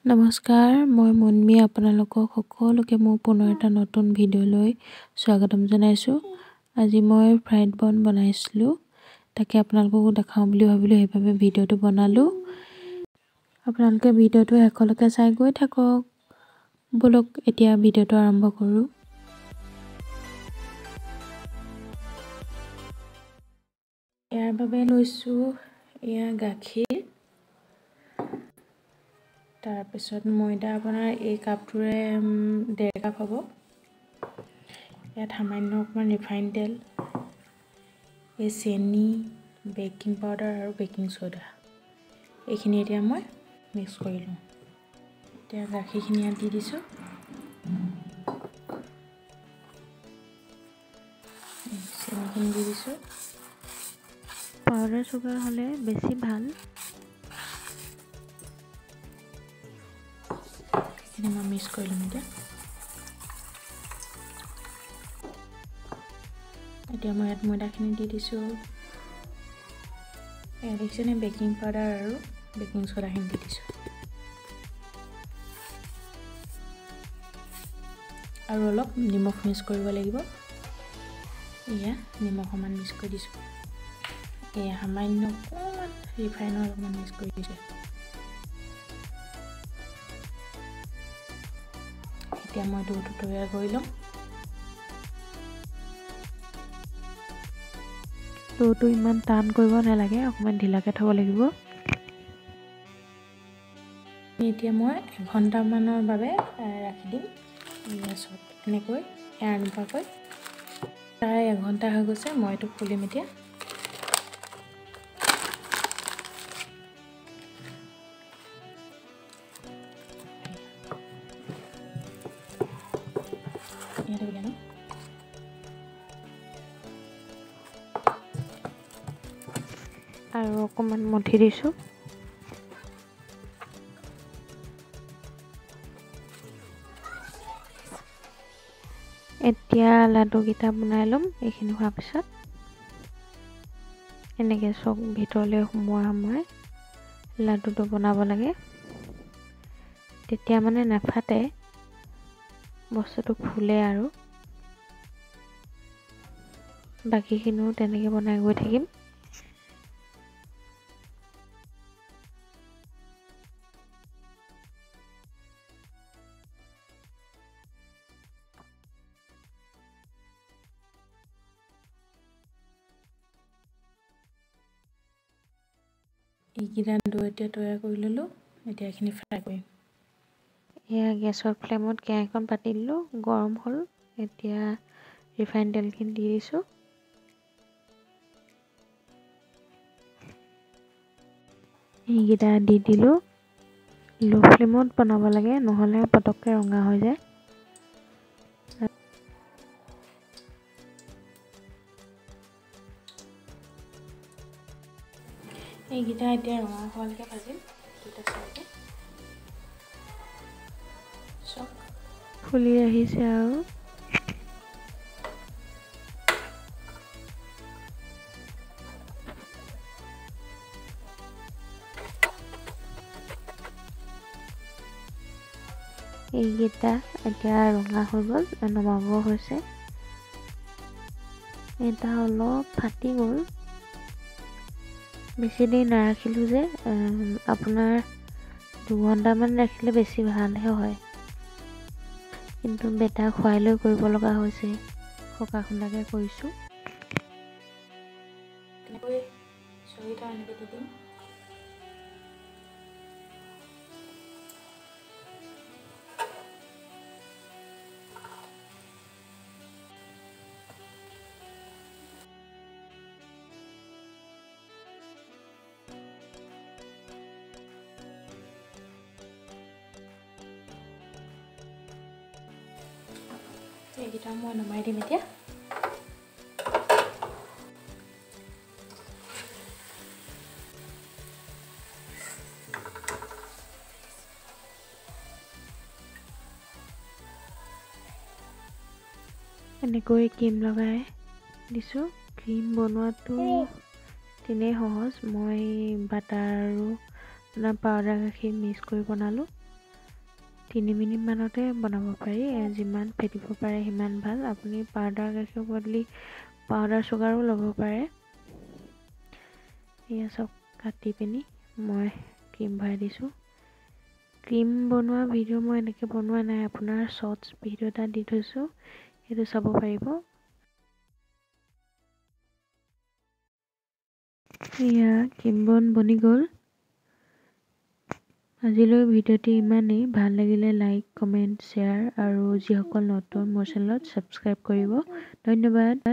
নমস্কাৰ, মই মনমি আপোনালোকক সকলোকে মোৰ পুনৰ এটা নতুন ভিডিঅ'লৈ স্বাগতম জনাইছোঁ। আজি মই ফ্ৰাইড বন বনাইছিলোঁ, তাকে আপোনালোকক দেখাওঁ বুলি ভাবিলোঁ, সেইবাবে ভিডিঅ'টো বনালোঁ। আপোনালোকে ভিডিঅ'টো শেষলৈকে চাই গৈ থাকক। বলক এতিয়া ভিডিঅ'টো আৰম্ভ কৰোঁ। ইয়াৰ বাবে লৈছোঁ এয়া গাখীৰ, তাৰপিছত ময়দা আপোনাৰ এই কাপটোৰে 1.5 কাপ হ'ব। ইয়াত সামান্য অকণমান ৰিফাইন তেল, এই চেনি, বেকিং পাউডাৰ আৰু বেকিং সোডা, এইখিনি এতিয়া মই মিক্স কৰি লওঁ। এতিয়া গাখীৰখিনি ইয়াত দি দিছোঁ। চেনিখিনি দি দিছোঁ। পাউডাৰ চুগাৰ হ'লে বেছি ভাল। এইখিনি মই মিক্স কৰি ল'ম এতিয়া মই ইয়াত ময়দাখিনি দি দিছোঁ। এয়া দেখিছেনে, বেকিং পাউডাৰ আৰু বেকিং সোডাখিনি দি দিছোঁ। আৰু অলপ নিমখ মিক্স কৰিব লাগিব। এয়া নিমখ অকণমান মিক্স কৰি দিছোঁ। এয়া সামান্য অকণমান ৰিফাইনৰ অলপমান মিক্স কৰি দিছোঁ। এতিয়া মই ডোটো তৈয়াৰ কৰি ল'ম। ডোটো ইমান টান কৰিব নালাগে, অকণমান ঢিলাকৈ থ'ব লাগিব। এতিয়া মই 1 ঘণ্টামানৰ বাবে ৰাখি দিম গেছত, এনেকৈ এৰা নপৰাকৈ। প্ৰায় 1 ঘণ্টা হৈ গৈছে, মই এইটো খুলিম এতিয়া। আৰু অকণমান মঠি দিছোঁ। এতিয়া লাডুকেইটা বনাই ল'ম। এইখিনি হোৱাৰ পিছত এনেকৈ চক ভিতৰলৈ সোমোৱাই লাডুটো বনাব লাগে, তেতিয়া মানে নাফাটে, বস্তুটো ফুলে। আৰু বাকীখিনিও তেনেকৈ বনাই গৈ থাকিম। এইকেইটা ডো এতিয়া তৈয়াৰ কৰি ল'লোঁ। এতিয়া এইখিনি ফ্ৰাই কৰিম। এয়া গেছৰ ফ্লেমত কেৰাহীখন পাতি দিলোঁ, গৰম হ'ল। এতিয়া ৰিফাইন তেলখিনি দি দিছোঁ। এইকেইটা দি দিলোঁ। ল' ফ্লেমত বনাব লাগে, নহ'লে পটককৈ ৰঙা হৈ যায়। এইকেইটা এতিয়া ৰঙা হোৱালৈকে ভাজিম। দুটা চাইডে চব ফুলি আহিছে আৰু এইকেইটা এতিয়া ৰঙা হৈ গ'ল, নমাব হৈছে। এটা অলপ ফাটি গ'ল, বেছি দেৰি নাৰাখিলোঁ যে। আপোনাৰ 2 ঘণ্টামান ৰাখিলে বেছি ভালহে হয়, কিন্তু বেটা খুৱাই লৈ কৰিব লগা হৈছে, খোকা খোন্দাকৈ কৰিছোঁ। তেনেকৈ চবিটা এনেকৈ দি দিম। এইকেইটা মই নমাই দিম এতিয়া। এনেকৈ ক্ৰীম লগাই দিছোঁ। ক্ৰীম বনোৱাটো তেনেই সহজ। মই বাটাৰ আৰু পাউডাৰ গাখীৰ মিক্স কৰি বনালোঁ। 3 মিনিট মানতে বনাব পাৰি যিমান ফেটিব পাৰে সিমান ভাল আপুনি পাউডাৰ গাখীৰ বদলি পাউডাৰ চুগাৰো ল'ব পাৰে এয়া সব কাটি পিনি মই ক্ৰীম ভৰাই দিছোঁ ক্ৰীম বনোৱা ভিডিঅ' মই এনেকৈ বনোৱা নাই আপোনাৰ শৰ্টছ ভিডিঅ' এটা দি থৈছোঁ সেইটো চাব পাৰিব এয়া ক্ৰীম বনি গ'ল আজিলৈ ভিডিঅ'টি ইমানেই ভাল লাগিলে লাইক কমেন্ট শ্বেয়াৰ আৰু যিসকল নতুন মোৰ চেনেলত ছাবস্ক্ৰাইব কৰিব ধন্যবাদ